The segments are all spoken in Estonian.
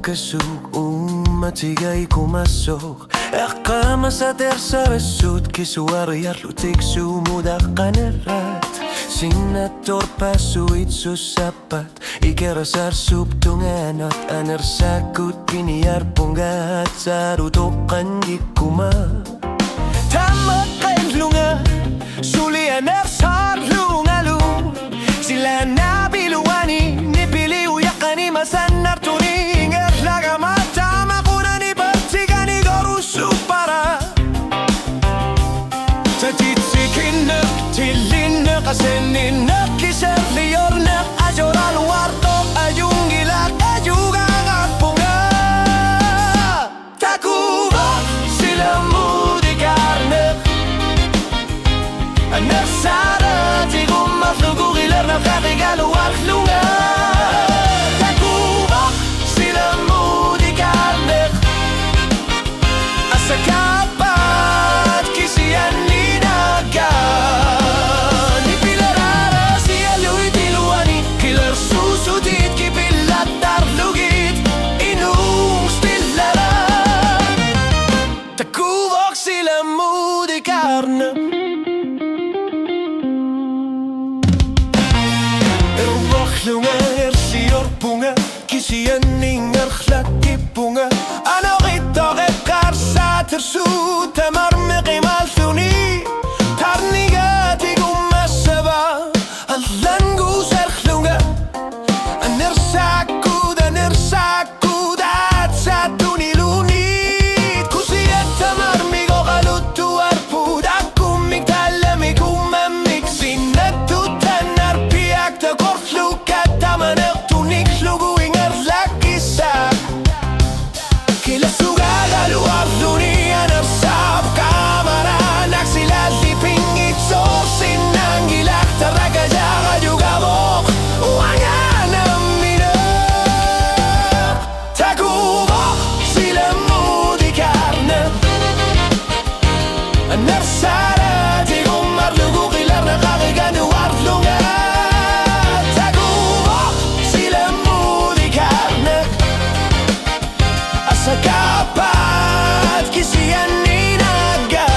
Kesuk matigay kumasok Akama sa tersa besut Kisuari at lutik sumudak kanerat Sinator pasuit susapat Ikerasar subtungan at anersakut Piniyar punggat sarutokan gikuma Tamat kain lunga Suli anersar lungalung Sila nabiluani Nipiliw yakani masanar tuni Kasenin nakisar lior nak ajoral warto ayung gilak ajugang at punga Takuba sila mudi karne Nasara tigum maflugu gilar na katigalu at lunga Takuba sila mudi karne Asakapat kisiyan linaga Lunga ersior punga Kisian ningar khlaki punga Ano rito rekar sa tersu Tamar meqimal thuni Tarniga tigum masaba Allangu serklunga Anersakud At sa tunilunit Kusiyat tamar migo kalutu arpud Akum migtalami kumamik Sinatutan arpiak ta kortluk Kapat kisiyan ninaga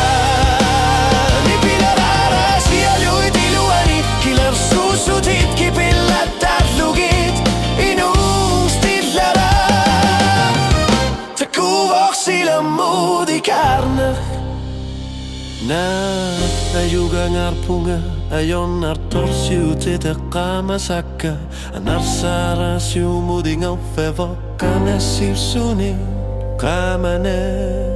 Ni pinarara siya lu'y diluani Kilar susutit kipilat at lugit Inung stilara Takuvok sila mudi karna Na ayuga ngarpunga Ayon artor siutite kamasaka Anarsara siumudi ngau fevo Kanasir suni Kamane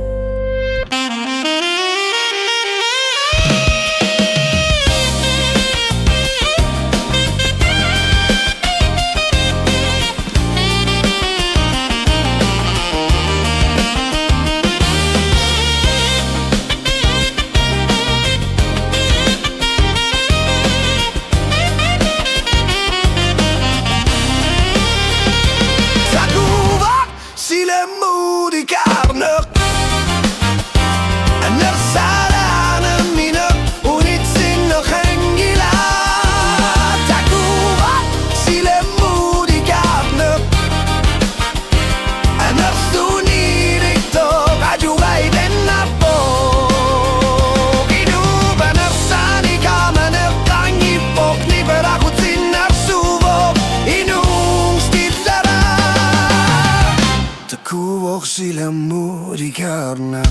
Sila mudi karna